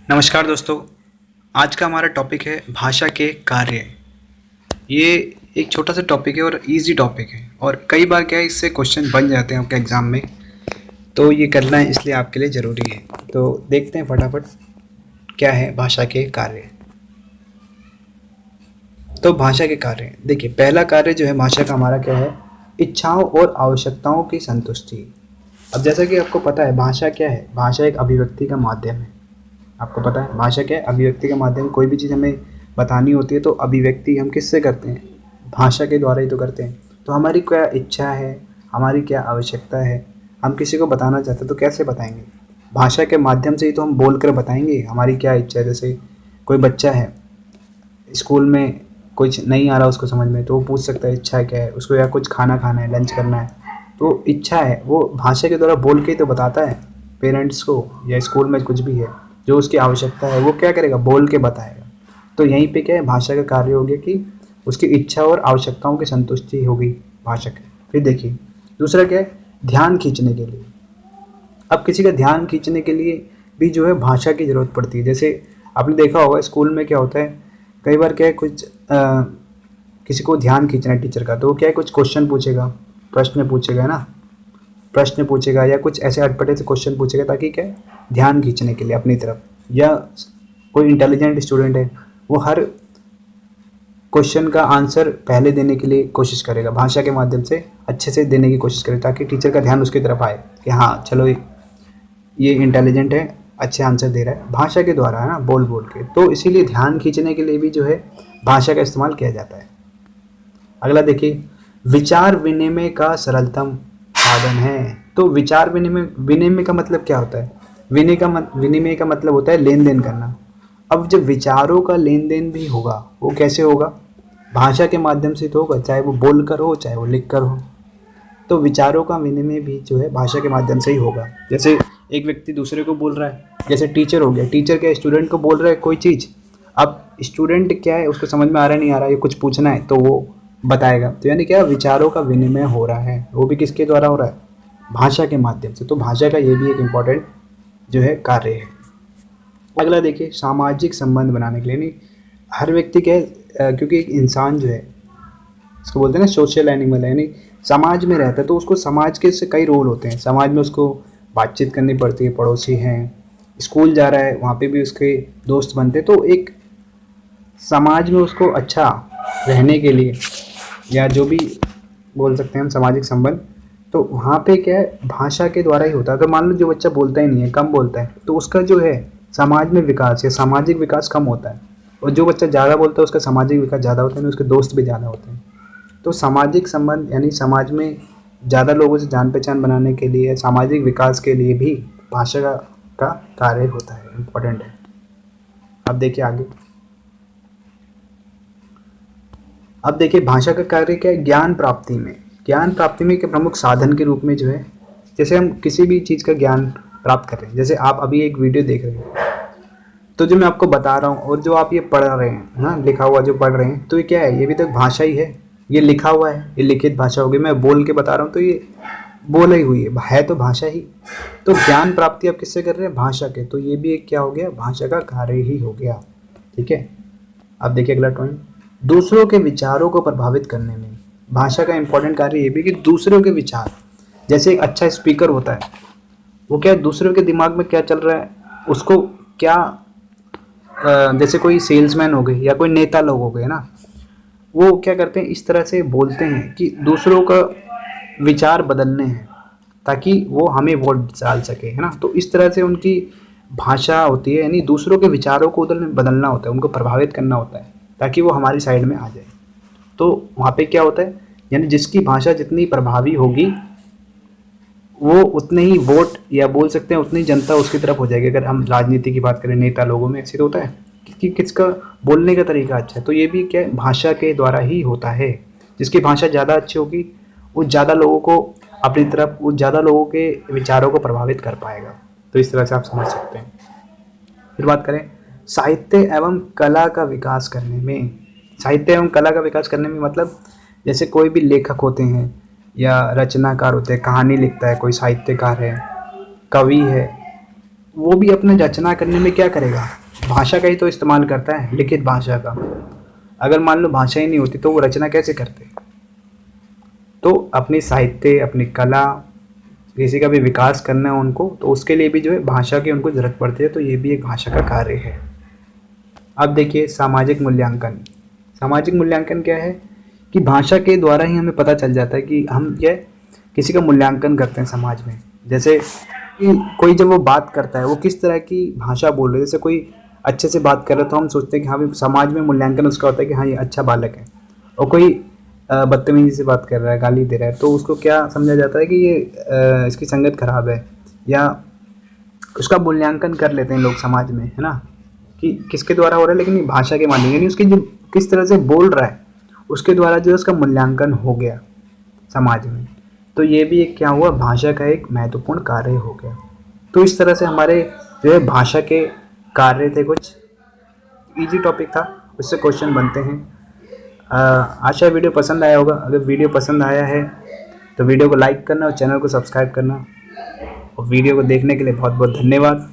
नमस्कार दोस्तों। आज का हमारा टॉपिक है भाषा के कार्य। ये एक छोटा सा टॉपिक है और इजी टॉपिक है, और कई बार क्या है, इससे क्वेश्चन बन जाते हैं आपके एग्ज़ाम में। तो ये करना है इसलिए आपके लिए ज़रूरी है। तो देखते हैं फटाफट क्या है भाषा के कार्य। तो भाषा के कार्य, देखिए पहला कार्य जो है भाषा का हमारा क्या है, इच्छाओं और आवश्यकताओं की संतुष्टि। अब जैसा कि आपको पता है भाषा क्या है, भाषा एक अभिव्यक्ति का माध्यम है। आपको पता है भाषा क्या है, अभिव्यक्ति का माध्यम। कोई भी चीज़ हमें बतानी होती है तो अभिव्यक्ति हम किससे करते हैं, भाषा के द्वारा ही तो करते हैं। तो हमारी क्या इच्छा है, हमारी क्या आवश्यकता है, हम किसी को बताना चाहते हैं तो कैसे बताएंगे, भाषा के माध्यम से ही तो हम बोल कर बताएंगे हमारी क्या इच्छा है। जैसे कोई बच्चा है, स्कूल में कुछ नहीं आ रहा उसको समझ में, तो वो पूछ सकता है इच्छा क्या है उसको, या कुछ खाना खाना है, लंच करना है, तो इच्छा है वो भाषा के द्वारा बोल के ही तो बताता है पेरेंट्स को, या स्कूल में कुछ भी है जो उसकी आवश्यकता है वो क्या करेगा, बोल के बताएगा। तो यहीं पे क्या है, भाषा का कार्य हो गया कि उसकी इच्छा और आवश्यकताओं की संतुष्टि होगी भाषा की। फिर देखिए दूसरा क्या है, ध्यान खींचने के लिए। अब किसी का ध्यान खींचने के लिए भी जो है भाषा की ज़रूरत पड़ती है। जैसे आपने देखा होगा स्कूल में क्या होता है, कई बार क्या है, कुछ किसी को ध्यान खींचना है टीचर का, तो वो क्या है, कुछ क्वेश्चन पूछेगा, प्रश्न पूछेगा, है ना, प्रश्न पूछेगा या कुछ ऐसे अटपटे से क्वेश्चन पूछेगा ताकि क्या है, ध्यान खींचने के लिए अपनी तरफ। या कोई इंटेलिजेंट स्टूडेंट है, वो हर क्वेश्चन का आंसर पहले देने के लिए कोशिश करेगा, भाषा के माध्यम से अच्छे से देने की कोशिश करेगा ताकि टीचर का ध्यान उसकी तरफ आए कि हाँ चलो ये इंटेलिजेंट है, अच्छे आंसर दे रहा है, भाषा के द्वारा, है ना, बोल बोल के। तो इसीलिए ध्यान खींचने के लिए भी जो है भाषा का इस्तेमाल किया जाता है। अगला देखिए, विचार विनिमय का सरलतम साधन है। तो विचार विनिमय, विनिमय का मतलब क्या होता है, विनिमय का मतलब होता है लेन देन करना। अब जब विचारों का लेन देन भी होगा, वो कैसे होगा, भाषा के माध्यम से तो होगा, चाहे वो बोल कर हो चाहे वो लिख कर हो। तो विचारों का विनिमय भी जो है भाषा के माध्यम से ही होगा। जैसे एक व्यक्ति दूसरे को बोल रहा है, जैसे टीचर हो गया, टीचर क्या स्टूडेंट को बोल रहा है कोई चीज़, अब स्टूडेंट क्या है, उसको समझ में आ रहा है नहीं आ रहा है, ये कुछ पूछना है तो वो बताएगा। तो यानी क्या, विचारों का विनिमय हो रहा है, वो भी किसके द्वारा हो रहा है, भाषा के माध्यम से। तो भाषा का ये भी एक इम्पॉर्टेंट जो है कार्य है। अगला देखिए, सामाजिक संबंध बनाने के लिए, नहीं हर व्यक्ति क्या है, क्योंकि एक इंसान जो है, इसको बोलते हैं ना सोशल एनिमल है, यानी समाज में रहता है, तो उसको समाज के से कई रोल होते हैं। समाज में उसको बातचीत करनी पड़ती है, पड़ोसी हैं, स्कूल जा रहा है वहाँ पे भी उसके दोस्त बनते हैं। तो एक समाज में उसको अच्छा रहने के लिए, या जो भी बोल सकते हैं हम सामाजिक संबंध, तो वहाँ पे क्या है, भाषा के द्वारा ही होता है। अगर मान लो जो बच्चा बोलता ही नहीं है, कम बोलता है, तो उसका जो है समाज में विकास या सामाजिक विकास कम होता है। और जो बच्चा ज़्यादा बोलता है उसका सामाजिक विकास ज़्यादा होता है, उसके दोस्त भी ज़्यादा होते हैं। तो सामाजिक संबंध यानी समाज में ज़्यादा लोगों से जान पहचान बनाने के लिए, सामाजिक विकास के लिए भी भाषा का कार्य होता है, इम्पोर्टेंट है। अब देखिए आगे, अब देखिए भाषा का कार्य क्या है, ज्ञान प्राप्ति में। ज्ञान प्राप्ति में के प्रमुख साधन के रूप में जो है, जैसे हम किसी भी चीज़ का ज्ञान प्राप्त कर रहे हैं, जैसे आप अभी एक वीडियो देख रहे हैं, तो जो मैं आपको बता रहा हूँ और जो आप ये पढ़ रहे हैं ना, लिखा हुआ जो पढ़ रहे हैं, तो ये क्या है, ये भी तो भाषा ही है। ये लिखा हुआ है, ये लिखित भाषा होगी, मैं बोल के बता रहा हूँ तो ये बोल ही हुई है तो भाषा ही। तो ज्ञान प्राप्ति आप किससे कर रहे हैं, भाषा के, तो ये भी एक क्या हो गया, भाषा का कार्य ही हो गया। ठीक है, अब देखिए अगला पॉइंट, दूसरों के विचारों को प्रभावित करने में भाषा का इंपॉर्टेंट कार्य ये भी कि दूसरों के विचार, जैसे एक अच्छा स्पीकर होता है, वो क्या दूसरों के दिमाग में क्या चल रहा है उसको क्या, जैसे कोई सेल्समैन हो गए या कोई नेता लोग हो गए ना, वो क्या करते हैं, इस तरह से बोलते हैं कि दूसरों का विचार बदलने हैं ताकि वो हमें वोट डाल सके, है ना। तो इस तरह से उनकी भाषा होती है, यानी दूसरों के विचारों को उधर बदलना होता है, उनको प्रभावित करना होता है ताकि वो हमारी साइड में आ जाए। तो वहाँ पे क्या होता है, यानी जिसकी भाषा जितनी प्रभावी होगी वो उतने ही वोट, या बोल सकते हैं उतनी जनता उसकी तरफ हो जाएगी। अगर हम राजनीति की बात करें, नेता लोगों में ऐसे तो होता है कि किसका बोलने का तरीका अच्छा है, तो ये भी क्या है, भाषा के द्वारा ही होता है। जिसकी भाषा ज़्यादा अच्छी होगी वो ज़्यादा लोगों को अपनी तरफ, वो ज़्यादा लोगों के विचारों को प्रभावित कर पाएगा। तो इस तरह से आप समझ सकते हैं। फिर बात करें साहित्य एवं कला का विकास करने में। साहित्य एवं कला का विकास करने में मतलब, जैसे कोई भी लेखक होते हैं या रचनाकार होते हैं, कहानी लिखता है, कोई साहित्यकार है, कवि है, वो भी अपने रचना करने में क्या करेगा, भाषा का ही तो इस्तेमाल करता है, लिखित भाषा का। अगर मान लो भाषा ही नहीं होती तो वो रचना कैसे करते। तो अपनी साहित्य, अपनी कला, किसी का भी विकास करना है उनको, तो उसके लिए भी जो है भाषा की उनको ज़रूरत पड़ती है। तो ये भी एक भाषा का कार्य है। अब देखिए सामाजिक मूल्यांकन। सामाजिक मूल्यांकन क्या है कि भाषा के द्वारा ही हमें पता चल जाता है कि हम यह किसी का मूल्यांकन करते हैं समाज में। जैसे कि कोई जब वो बात करता है वो किस तरह की भाषा बोल रहा है। जैसे कोई अच्छे से बात कर रहा है तो हम सोचते हैं कि हाँ भाई, समाज में मूल्यांकन उसका होता है कि हाँ ये अच्छा बालक है। और कोई बदतमीजी से बात कर रहा है, गाली दे रहा है, तो उसको क्या समझा जाता है कि ये इसकी संगत खराब है, या उसका मूल्यांकन कर लेते हैं लोग समाज में, है ना, कि किसके द्वारा हो रहा है। लेकिन ये भाषा के माध्यम, यानी उसकी जो किस तरह से बोल रहा है उसके द्वारा जो है उसका मूल्यांकन हो गया समाज में। तो ये भी एक क्या हुआ, भाषा का एक महत्वपूर्ण कार्य हो गया। तो इस तरह से हमारे जो है भाषा के कार्य थे, कुछ इजी टॉपिक था, उससे क्वेश्चन बनते हैं। आशा है वीडियो पसंद आया होगा। अगर वीडियो पसंद आया है तो वीडियो को लाइक करना और चैनल को सब्सक्राइब करना। और वीडियो को देखने के लिए बहुत बहुत धन्यवाद।